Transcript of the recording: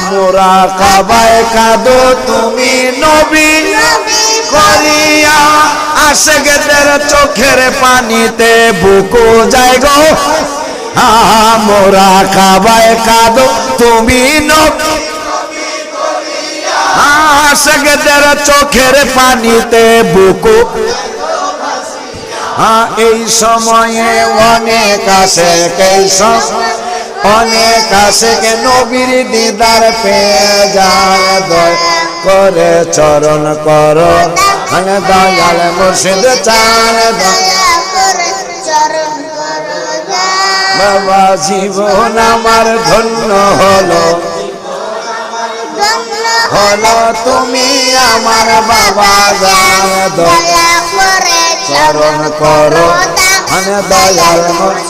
মুরাকাবায় কাঁদো তুমি নবী করিয়া আশিকদের চোখের পানিতে বুকু যায় গো মুরাকাবায় কাঁদো তুমি নবী আশিকদের চোখের পানিতে বুকু এই সময়ে অনেক আসে অনেক আশিক নবীর দিদার পেয়ে যায় দয়া করে চরণ করো দয়াল মুর্শিদ চান বাবা জীবন আমার ধন্য হলো তুমি আমার বাবা দয়া করে চরণ করো দয়াল মুর্শিদ